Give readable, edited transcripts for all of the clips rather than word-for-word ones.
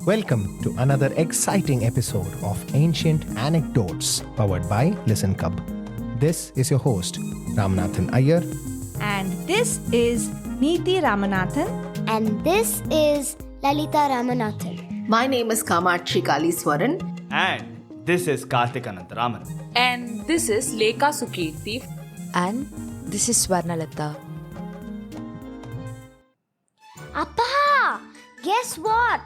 Welcome to another exciting episode of Ancient Anecdotes powered by Listen Cub. This is your host, Ramanathan Iyer. And this is Neeti Ramanathan. And this is Lalita Ramanathan. My name is Kamakshi Kaliswaran. And this is Karthik Anantaraman. And this is Lekha Sukirthi. And this is Swarnalatha. Appa! Guess what?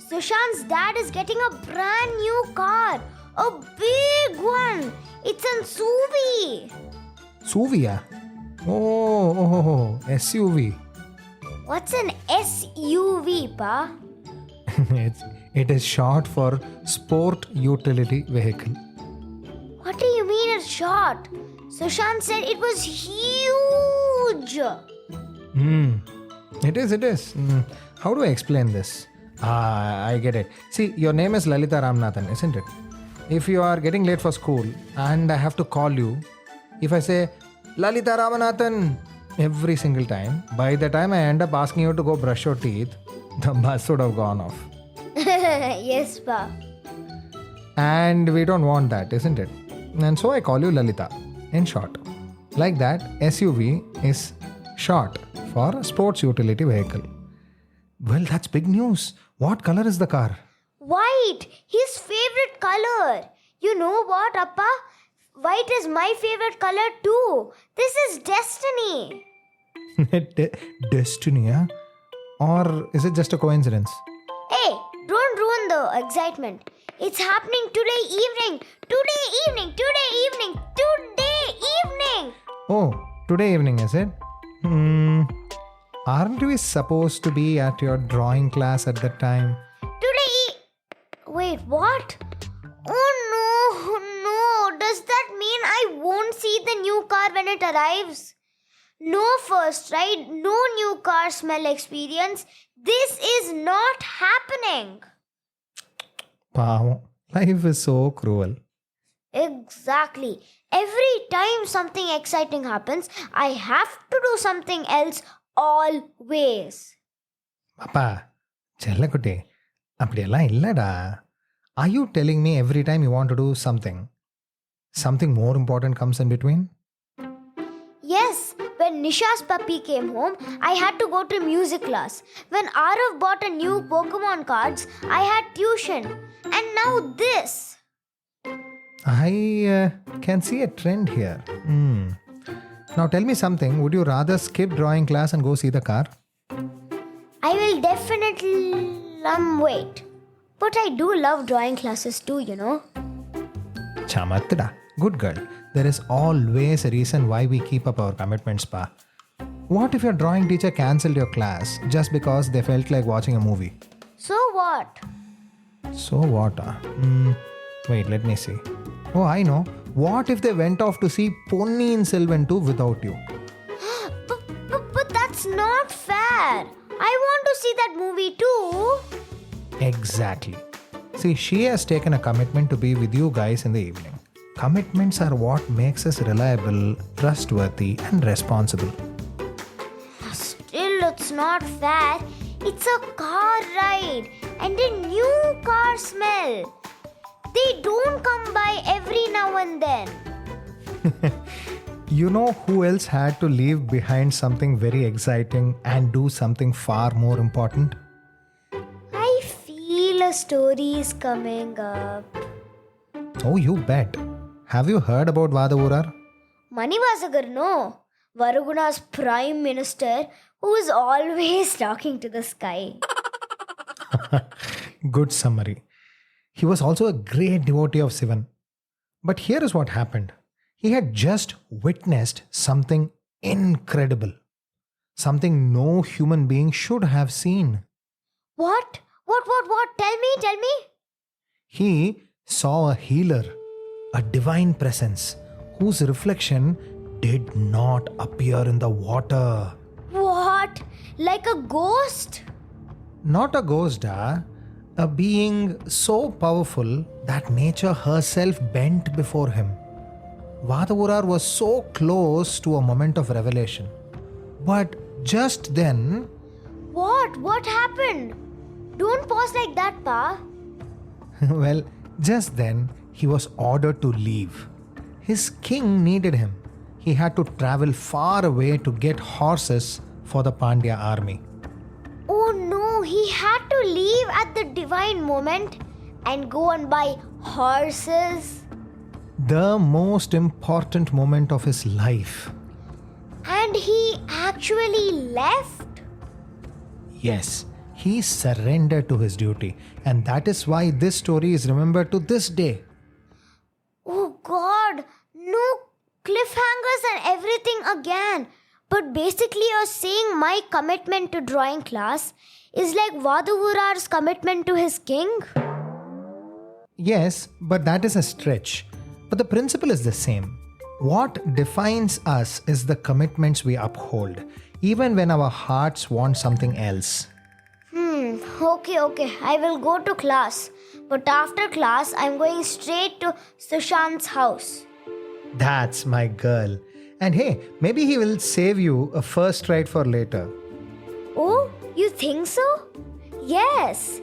Sushant's dad is getting a brand new car. A big one. It's an SUV. Suvia. Oh, SUV. What's an SUV, Pa? It is short for Sport Utility Vehicle. What do you mean it's short? Sushant said it was huge. It is. How do I explain this? I get it. See, your name is Lalita Ramanathan, isn't it? If you are getting late for school and I have to call you, if I say Lalita Ramanathan every single time, by the time I end up asking you to go brush your teeth, the bus would have gone off. Yes, Pa. And we don't want that, isn't it? And so I call you Lalita, in short. Like that, SUV is short for Sports Utility Vehicle. Well, that's big news. What color is the car? White. His favorite color. You know what, Appa? White is my favorite color too. This is destiny. Destiny, huh? Or is it just a coincidence? Hey, don't ruin the excitement. It's happening today evening. Oh, today evening, is it? Aren't we supposed to be at your drawing class at that time? Wait, what? Oh no. Does that mean I won't see the new car when it arrives? No first ride, no new car smell experience. This is not happening. Pavam. Life is so cruel. Exactly. Every time something exciting happens, I have to do something else always. அப்பா செல்லக்குட்டி அப்படியெல்லாம் இல்லடா. Are you telling me every time you want to do something more important comes in between? Yes, when Nisha's puppy came home, I had to go to music class. When Arav bought a new Pokemon cards, I had tuition. And now this. I can see a trend here. Now tell me something. Would you rather skip drawing class and go see the car? I will definitely wait. But I do love drawing classes too, you know. Chamattida. Good girl. There is always a reason why we keep up our commitments, Pa. What if your drawing teacher cancelled your class just because they felt like watching a movie? So what? So what? Wait, let me see. Oh, I know. What if they went off to see Ponniyin Selvan 2 without you? But that's not fair. I want to see that movie too. Exactly. See, she has taken a commitment to be with you guys in the evening. Commitments are what makes us reliable, trustworthy, and responsible. Still, it's not fair. It's a car ride and a new car smell. They don't come by every now and then. You know who else had to leave behind something very exciting and do something far more important? I feel a story is coming up. Oh, you bet. Have you heard about Vadavoorar? Manivasagar, no. Varuguna's prime minister who is always talking to the sky. Good summary. He was also a great devotee of Sivan. But here is what happened. He had just witnessed something incredible. Something no human being should have seen. What? Tell me. He saw a healer, a divine presence, whose reflection did not appear in the water. What? Like a ghost? Not a ghost, a being so powerful that nature herself bent before him. Vadavoorar was so close to a moment of revelation. But just then... What? What happened? Don't pause like that, Pa. Well, just then he was ordered to leave. His king needed him. He had to travel far away to get horses for the Pandya army. Oh no, he had to leave at the divine moment and go and buy horses. The most important moment of his life. And he actually left? Yes, he surrendered to his duty, and that is why this story is remembered to this day. Oh God, no cliffhangers and everything again. But basically, you're saying my commitment to drawing class is like Vadavoorar's commitment to his king? Yes, but that is a stretch. But the principle is the same. What defines us is the commitments we uphold, even when our hearts want something else. Okay. I will go to class. But after class, I'm going straight to Sushant's house. That's my girl. And hey, maybe he will save you a first ride for later. Oh, you think so? Yes.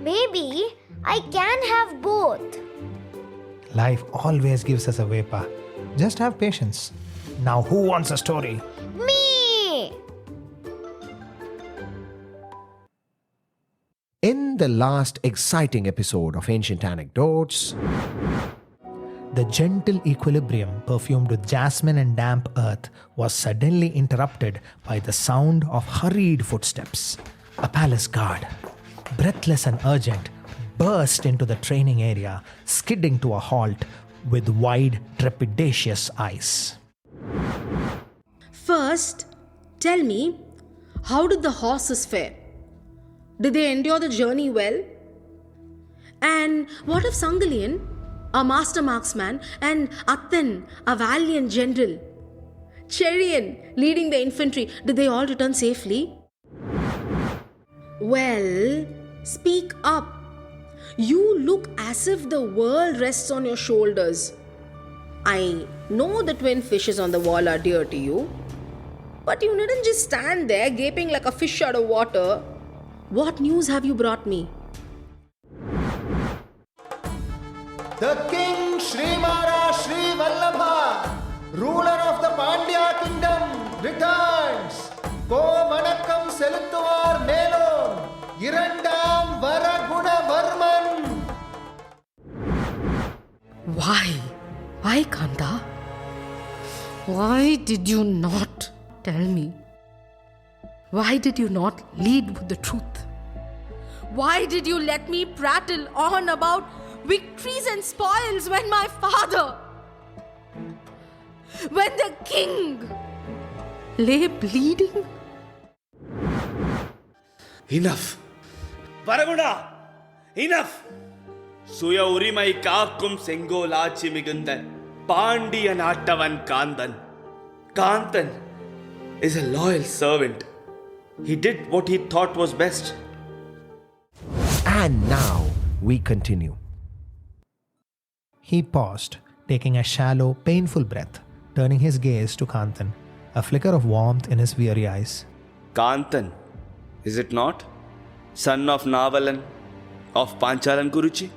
Maybe I can have both. Life always gives us a way, Pa. Just have patience. Now, who wants a story? Me! In the last exciting episode of Ancient Anecdotes, The gentle equilibrium perfumed with jasmine and damp earth was suddenly interrupted by the sound of hurried footsteps. A palace guard, breathless and urgent, burst into the training area, skidding to a halt with wide, trepidatious eyes. First, tell me, how did the horses fare? Did they endure the journey well? And what if Sangalian, a master marksman, and Athan, a valiant general, Cherian, leading the infantry, did they all return safely? Well, speak up. You look as if the world rests on your shoulders. I know the twin fishes on the wall are dear to you, but you didn't just stand there gaping like a fish out of water. What news have you brought me? The King Srimara Sri Vallabha, ruler of the Pandya kingdom, returns. Ko Manakam Seluttuvar Melon, Irandam Varaguna Varman. Why, Kanta? Why did you not tell me? Why did you not lead with the truth? Why did you let me prattle on about victories and spoils when my father, when the king lay bleeding? Enough! Varaguna! Enough! சுய உரிமை காக்கும் செங்கோலாட்சி மிகுந்த Pandya நாட்டவன் Kanthan. Kanthan is a loyal servant. He did what he thought was best. and now we continue. He paused, taking a shallow, painful breath, turning his gaze to Kanthan, a flicker of warmth in his weary eyes. Kanthan, is it not? Son of Navalan, of Panchalan Kuruchi,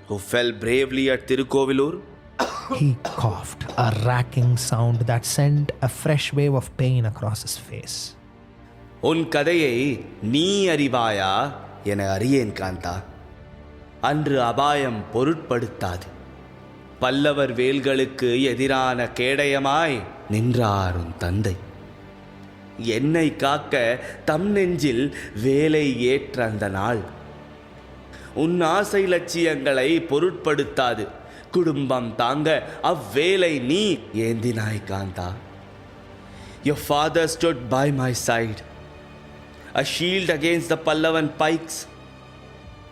who fell bravely at Tirukovilur? He coughed, a racking sound that sent a fresh wave of pain across his face. உன் கதையை நீ அறிவாயா என அறியேன் காந்தா. அன்று அபாயம் பொருட்படுத்தாது. பல்லவர் வேல்களுக்கு எதிரான கேடயமாய் நின்றார் உன் தந்தை. என்னை காக்க தம் நெஞ்சில் வேலை ஏற்ற அந்த நாள். உன் ஆசை லட்சியங்களை பொருட்படுத்தாது. குடும்பம் தாங்க அவ்வேலை நீ ஏந்தினாய் Kantha. Your father stood by my side, a shield against the Pallavan pikes.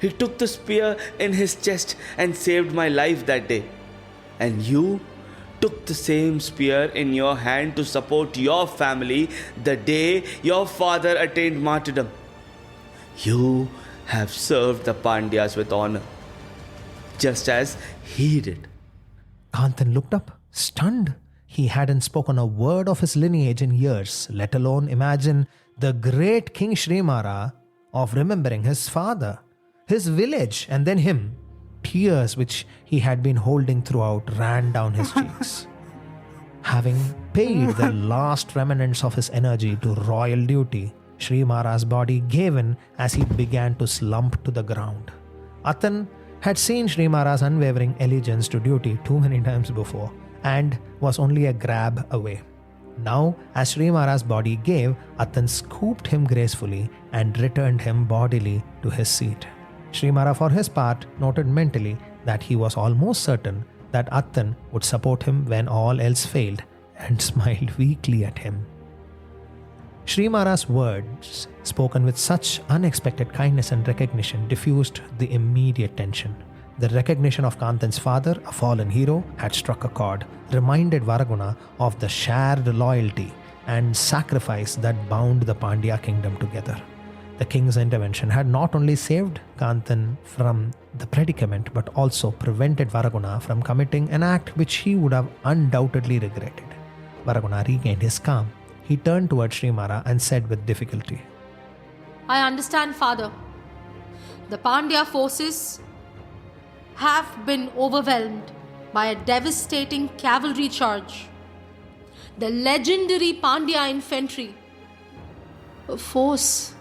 He took the spear in his chest and saved my life that day. And you took the same spear in your hand to support your family the day your father attained martyrdom. You have served the Pandyas with honor, just as he did. Kanthan looked up, stunned. He hadn't spoken a word of his lineage in years, let alone imagine the great King Srimara of remembering his father, his village, and then him. Tears which he had been holding throughout ran down his cheeks. Having paid the last remnants of his energy to royal duty, Sri Mara's body gave in as he began to slump to the ground. Attan had seen Sri Mara's unwavering allegiance to duty too many times before and was only a grab away. Now, as Sri Mara's body gave, Attan scooped him gracefully and returned him bodily to his seat. Sri Mara, for his part, noted mentally that he was almost certain that Attan would support him when all else failed, and smiled weakly at him. Sri Mara's words, spoken with such unexpected kindness and recognition, diffused the immediate tension. The recognition of Kantan's father, a fallen hero, had struck a chord, reminded Varaguna of the shared loyalty and sacrifice that bound the Pandya kingdom together. The king's intervention had not only saved Kantan from the predicament but also prevented Varaguna from committing an act which he would have undoubtedly regretted. Varaguna regained his calm. He turned towards Sri Mara and said with difficulty, I understand, father. The Pandya forces have been overwhelmed by a devastating cavalry charge. The legendary Pandya infantry, a force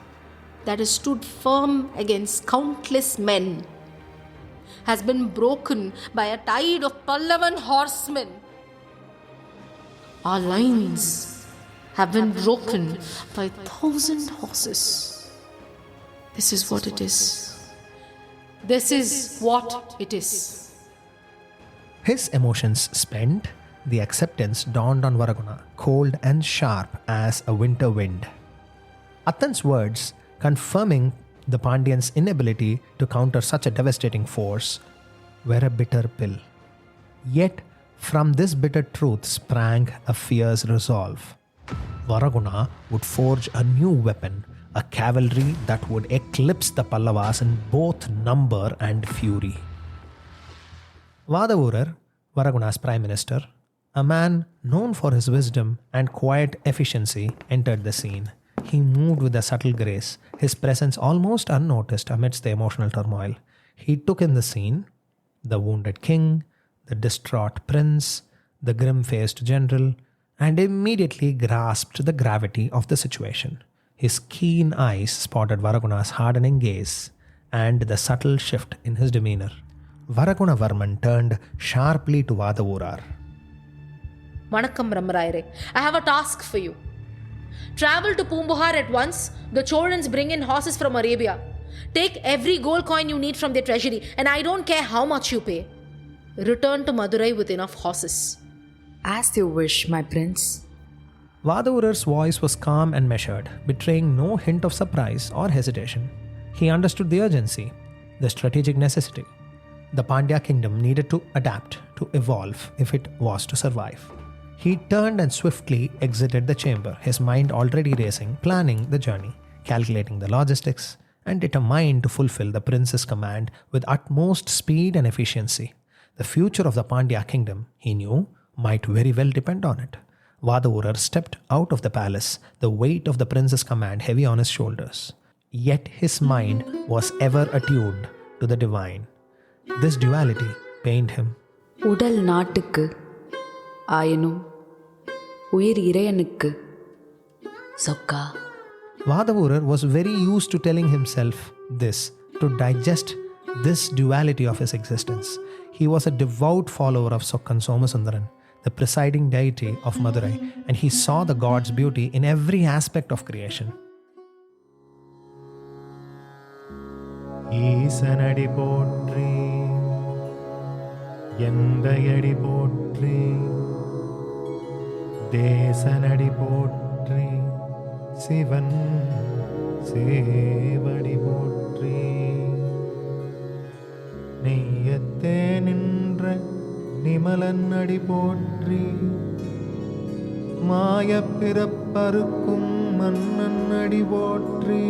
that has stood firm against countless men, has been broken by a tide of Pallavan horsemen. Our lines have been broken by 1,000 horses. This is what it is. This is what it is. His emotions spent, the acceptance dawned on Varaguna, cold and sharp as a winter wind. Attan's words, confirming the Pandyans' inability to counter such a devastating force, were a bitter pill. Yet, from this bitter truth sprang a fierce resolve. Varaguna would forge a new weapon, a cavalry that would eclipse the Pallavas in both number and fury. Vadavoorar, Varaguna's prime minister, a man known for his wisdom and quiet efficiency, entered the scene. He moved with a subtle grace, his presence almost unnoticed amidst the emotional turmoil. He took in the scene, the wounded king, the distraught prince, the grim-faced general, and immediately grasped the gravity of the situation. His keen eyes spotted Varaguna's hardening gaze and the subtle shift in his demeanor. Varaguna Varman turned sharply to Vadavoorar. Vanakkam Brahmarayare, I have a task for you. Travel to Poompuhar at once. The Chorans bring in horses from Arabia. Take every gold coin you need from their treasury, and I don't care how much you pay. Return to Madurai with enough horses. As you wish, my prince. Vadavoorar's voice was calm and measured, betraying no hint of surprise or hesitation. He understood the urgency, the strategic necessity. The Pandya kingdom needed to adapt, to evolve, if it was to survive. He turned and swiftly exited the chamber, his mind already racing, planning the journey, calculating the logistics, and determined to fulfill the prince's command with utmost speed and efficiency. The future of the Pandya kingdom, he knew, might very well depend on it. Vadavoorar stepped out of the palace, the weight of the prince's command heavy on his shoulders. Yet his mind was ever attuned to the divine. This duality pained him. உடல் நாட்டுக்கு ஆயினும் உயிர் இறையனுக்கு சொக்கா. Vadavoorar was very used to telling himself this, to digest this duality of his existence. He was a devout follower of Sokkan Somasundaran, the presiding deity of Madurai, and he saw the god's beauty in every aspect of creation. ஈசனடி போற்றி எந்தையடி போற்றி தேசனடி போற்றி சிவன் சேவடி போற்றி நெய்யத்தே நின்ற நிமலன் அடி போற்றி மாயப் பிறப்பறுக்கும் மன்னன் அடி போற்றி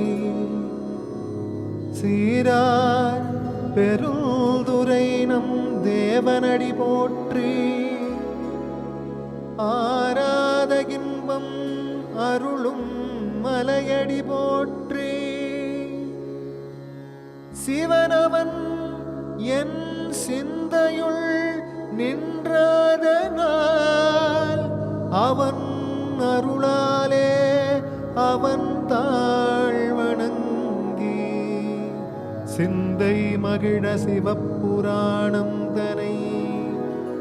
சீரார் பெருந்துரை நம் தேவனடி போற்றி ஆராத இன்பம் அருளும் மலையடி போற்றி சிவனவன் என் சிந்தையுள் நின்றதனால் அவன் அருளாலே அவன் தாழ்வணங்கி சிந்தை மகிழ சிவப்புராணம் தனை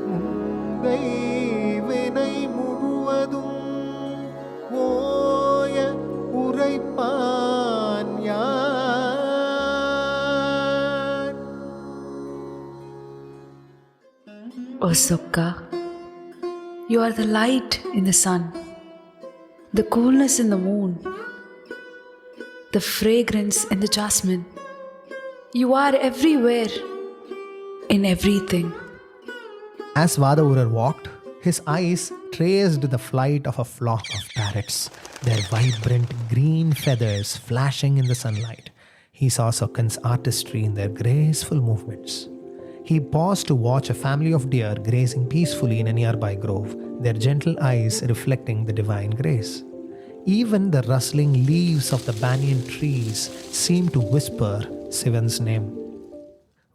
முந்தை வினை முழுவதும் ஓய உரைப்பான் யார். Oh, Sokka, you are the light in the sun, the coolness in the moon, the fragrance in the jasmine. You are everywhere, in everything. As Vadavoorar walked, his eyes traced the flight of a flock of parrots, their vibrant green feathers flashing in the sunlight. He saw Sokkan's artistry in their graceful movements. He paused to watch a family of deer grazing peacefully in a nearby grove, their gentle eyes reflecting the divine grace. Even the rustling leaves of the banyan trees seemed to whisper Sivan's name.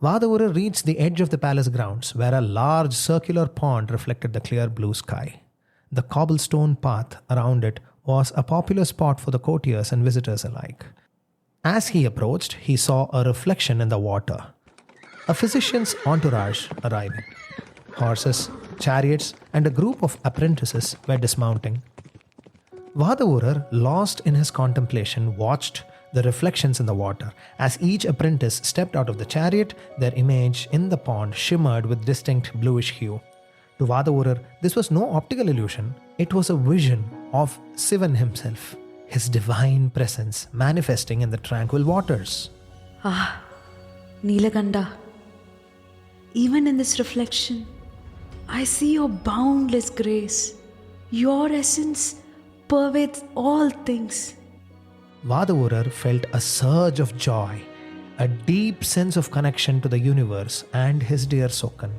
Vadavoorar reached the edge of the palace grounds, where a large circular pond reflected the clear blue sky. The cobblestone path around it was a popular spot for the courtiers and visitors alike. As he approached, he saw a reflection in the water. A physician's entourage arriving. Horses, chariots, and a group of apprentices were dismounting. Vadavoorar, lost in his contemplation, watched the reflections in the water. As each apprentice stepped out of the chariot, their image in the pond shimmered with distinct bluish hue. To Vadavoorar, this was no optical illusion. It was a vision of Sivan himself, his divine presence manifesting in the tranquil waters. Ah, Neelaganda, even in this reflection, I see your boundless grace. Your essence pervades all things. Vadavoorar felt a surge of joy, a deep sense of connection to the universe and his dear Sokkan.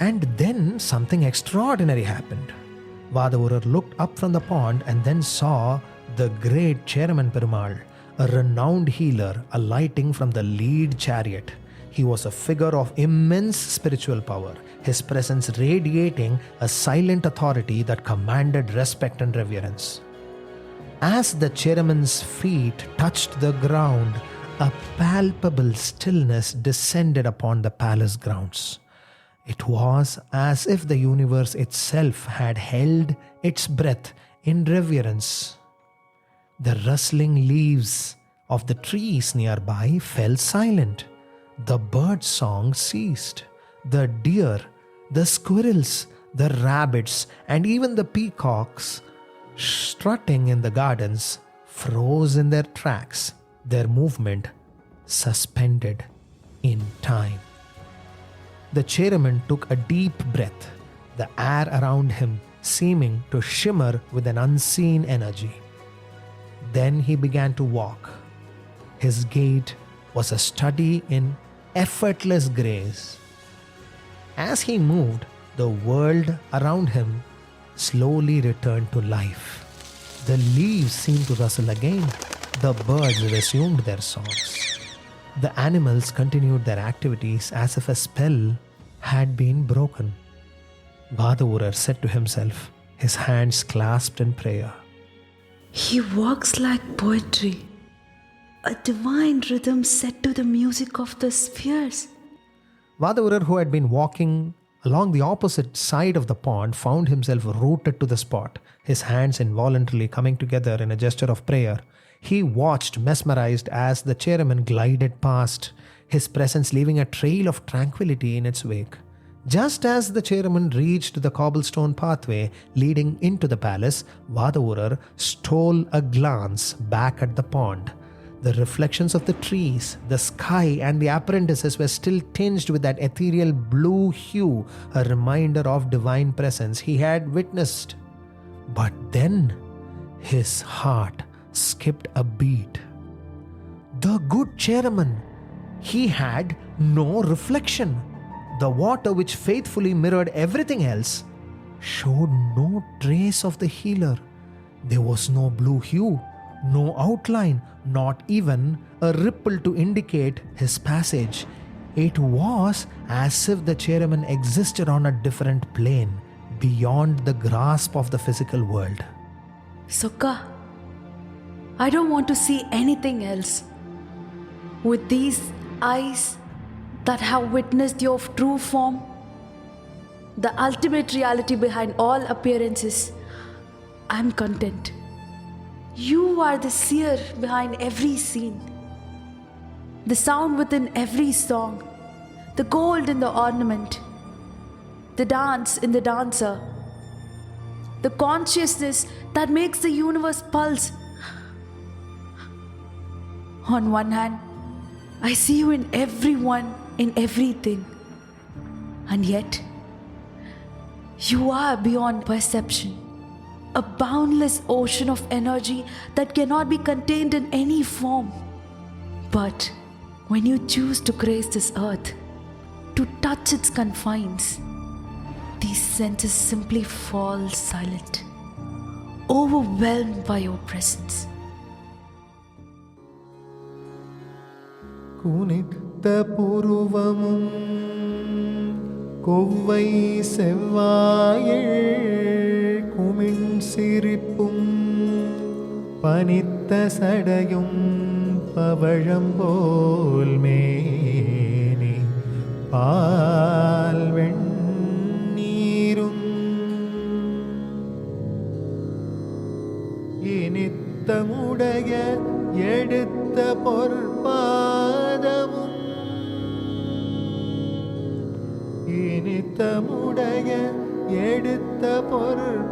And then something extraordinary happened. Vadavoorar looked up from the pond and then saw the great Cheraman Perumal, a renowned healer, alighting from the lead chariot. He was a figure of immense spiritual power, his presence radiating a silent authority that commanded respect and reverence. As the Cheraman's feet touched the ground, a palpable stillness descended upon the palace grounds. It was as if the universe itself had held its breath in reverence. The rustling leaves of the trees nearby fell silent. The bird song ceased. The deer, the squirrels, the rabbits, and even the peacocks strutting in the gardens froze in their tracks, their movement suspended in time. The Cheraman took a deep breath, the air around him seeming to shimmer with an unseen energy. Then he began to walk. His gait was a study in effortless grace. As he moved, the world around him slowly returned to life. The leaves seemed to rustle again. The birds resumed their songs. The animals continued their activities as if a spell had been broken. Vadavoorar said to himself, his hands clasped in prayer, He walks like poetry, a divine rhythm set to the music of the spheres. Vadavoorar, who had been walking along the opposite side of the pond, found himself rooted to the spot, his hands involuntarily coming together in a gesture of prayer. He watched, mesmerized, as the Cheraman glided past, his presence leaving a trail of tranquility in its wake. Just as the Cheraman reached the cobblestone pathway leading into the palace, Vadavoorar stole a glance back at the pond. The reflections of the trees, the sky, and the apprentices were still tinged with that ethereal blue hue, a reminder of divine presence he had witnessed. But then his heart skipped a beat. The good Cheraman, he had no reflection. The water, which faithfully mirrored everything else, showed no trace of the healer. There was no blue hue, No outline, not even a ripple to indicate his passage. It was as if the Cheraman existed on a different plane, beyond the grasp of the physical world. Sukha, I don't want to see anything else. With these eyes that have witnessed your true form, the ultimate reality behind all appearances, I am content. You are the seer behind every scene, the sound within every song, the gold in the ornament, the dance in the dancer, the consciousness that makes the universe pulse. On one hand, I see you in everyone, in everything, and yet, you are beyond perception, a boundless ocean of energy that cannot be contained in any form. But when you choose to grace this earth, to touch its confines, these senses simply fall silent, overwhelmed by your presence. குனித்த புருவமும் கொவ்வை செவ்வாயில் குமிழ் சிரிப்பும் பனித்த சடையும் பவழம் போல் மேனி பால் வெண்ணீரும் இனித்தமுடைய எடுத்த பொற்பாதமும் இனித்தமுடைய எடுத்த பொற்பாதமும்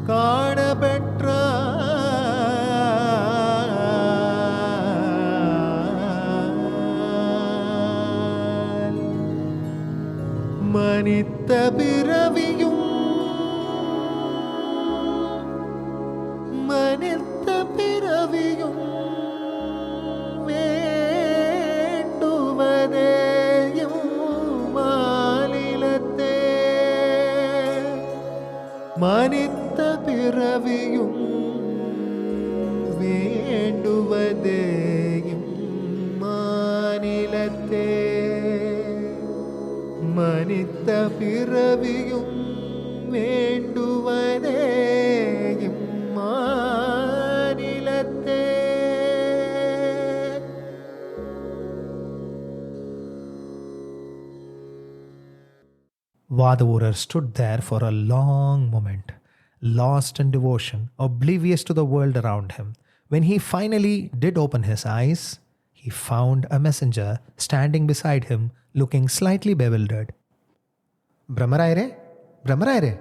காணப்பெற்றால் மனித்த பிறவியும் மனித்த பிறவியும் வேண்டுவதேயும் மாநிலத்தே மனித்த பிறவியும் வேண்டுவதேயும் மாநிலத்தே மனித்த பிறவியும் வேண்டுவதேயும் மாநிலத்தே. Vadavoorar stood there for a long moment, lost in devotion, oblivious to the world around him. When he finally did open his eyes, he found a messenger standing beside him, looking slightly bewildered. Brahmaraire? Brahmaraire?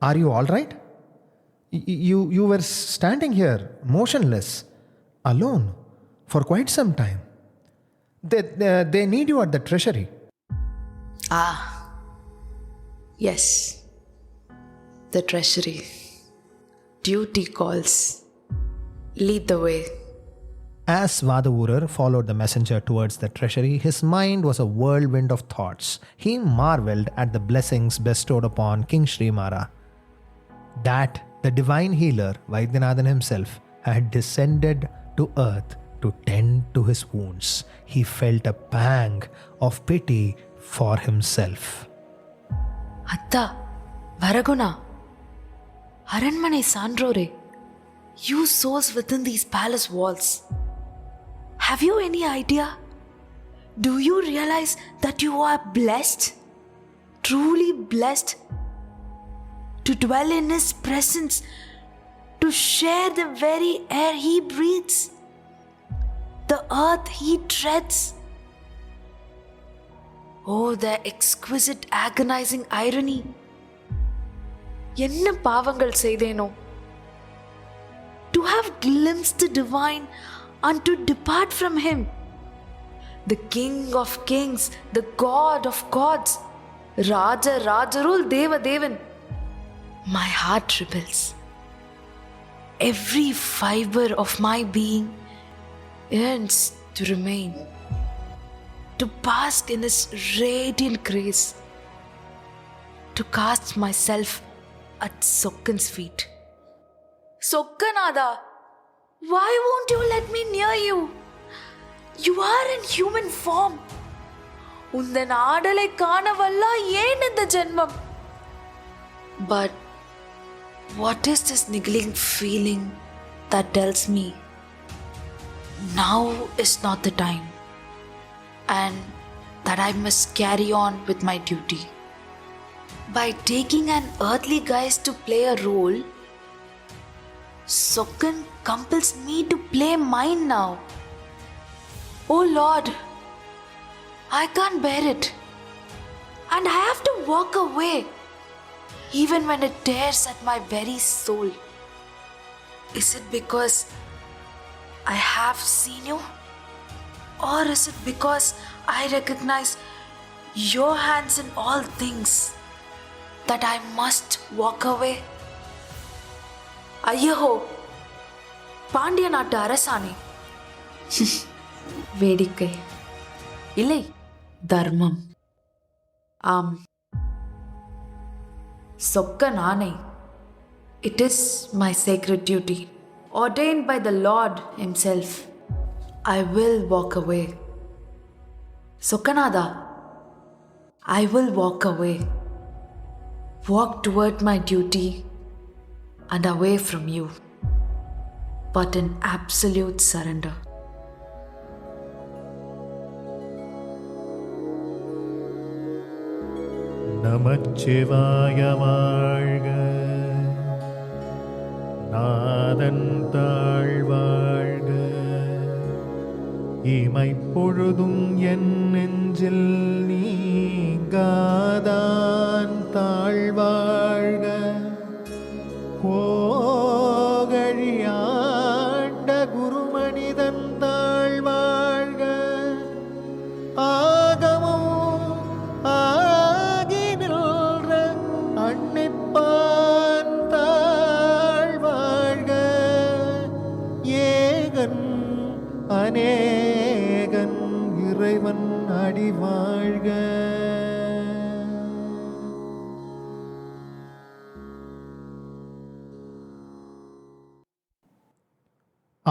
Are you all right? You were standing here, motionless, alone, for quite some time. They need you at the treasury. Ah, yes. The treasury. Duty calls. Lead the way. As Vadavoorar followed the messenger towards the treasury, his mind was a whirlwind of thoughts. He marveled at the blessings bestowed upon King Srimara. That the divine healer, Vaidyanathan himself, had descended to earth to tend to his wounds. He felt a pang of pity for himself. Atta, Varaguna, Aranmane Sandrore, you souls within these palace walls. Have you any idea? Do you realize that you are blessed? Truly blessed? To dwell in His presence, to share the very air He breathes, the earth He treads. Oh, the exquisite, agonizing irony. Enna pavangal seideno. To have glimpsed the divine and to depart from Him. The King of Kings, the God of Gods, Raja Rajarul Deva Devan. My heart rebels. Every fiber of my being yearns to remain, to bask in His radiant grace, to cast myself at Sokkan's feet. Sokkanada, why won't you let me near you? You are in human form. உந்தன் ஆடலை காணவல்லா ஏன் இந்த ஜென்மம்? But what is this niggling feeling that tells me now is not the time and that I must carry on with my duty? By taking an earthly guise to play a role, Sokkan compels me to play mine now. Oh Lord, I can't bear it. And I have to walk away, even when it tears at my very soul. Is it because I have seen you? Or is it because I recognize your hands in all things that I must walk away? ஐயோ, பாண்டிய நாட்டு அரசாணை. வேடிக்கை இல்லை, தர்மம். ஆம், சொக்கன் ஆணை. It is my sacred duty, ordained by the Lord himself. I will walk away. Sokkanada, I will walk away. Walk toward my duty and away from you, but in absolute surrender. நமச்சிவாய வாழ்க, நாதன் தாழ்வாழ்க, இமைப்பொழுதும் என் நெஞ்சில் நீங்காதான் தாழ்வாழ்க, கோகழியாண்ட குருமனிதன் தாழ்வாழ்க, ஆகமும் ஆகி நின்ற அன்னிப்பான் தாழ்வாழ்க, ஏகன் அநேகன் இறைவன் அடிவாழ்க.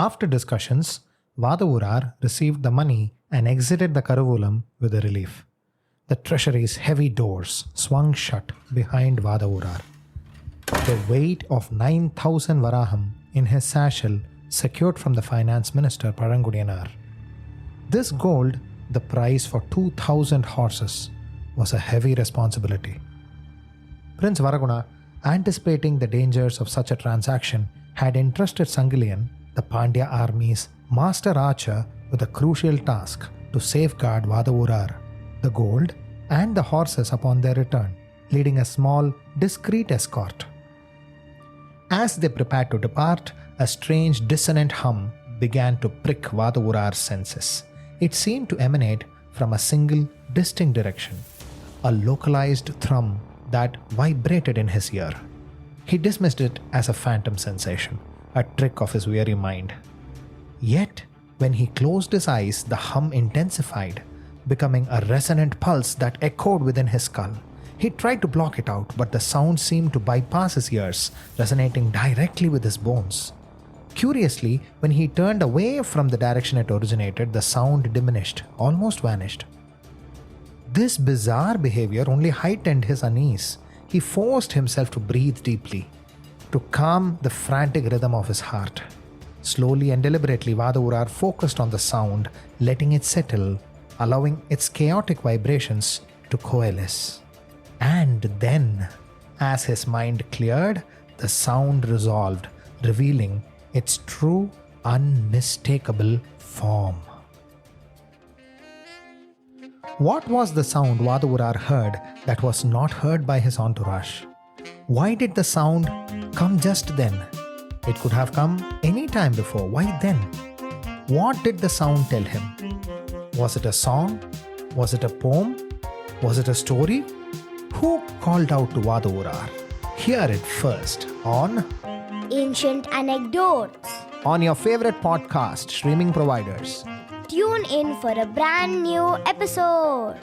After discussions, Vadavoorar received the money and exited the Karuvulam with a relief. The treasury's heavy doors swung shut behind Vadavoorar. The weight of 9,000 varaham in his satchel secured from the finance minister Parangudiyanar. This gold, the price for 2,000 horses, was a heavy responsibility. Prince Varaguna, anticipating the dangers of such a transaction, had entrusted Sangilian, the Pandya army's master archer, with a crucial task to safeguard Vadavoorar, the gold, and the horses upon their return, leading a small, discreet escort. As they prepared to depart, a strange dissonant hum began to prick Vadavoorar's senses. It seemed to emanate from a single, distinct direction, a localized thrum that vibrated in his ear. He dismissed it as a phantom sensation, a trick of his weary mind. Yet, when he closed his eyes, the hum intensified, becoming a resonant pulse that echoed within his skull. He tried to block it out, but the sound seemed to bypass his ears, resonating directly with his bones. Curiously, when he turned away from the direction it originated, the sound diminished, almost vanished. This bizarre behavior only heightened his unease. He forced himself to breathe deeply, to calm the frantic rhythm of his heart. Slowly and deliberately, Vadavoorar focused on the sound, letting it settle, allowing its chaotic vibrations to coalesce. And then, as his mind cleared, the sound resolved, revealing its true, unmistakable form. What was the sound Vadavoorar heard that was not heard by his entourage? Why did the sound come just then? It could have come any time before. Why then? What did the sound tell him? Was it a song? Was it a poem? Was it a story? Who called out to Vadavoorar? Hear it first on Ancient Anecdotes. on your favorite podcast streaming providers. Tune in for a brand new episode.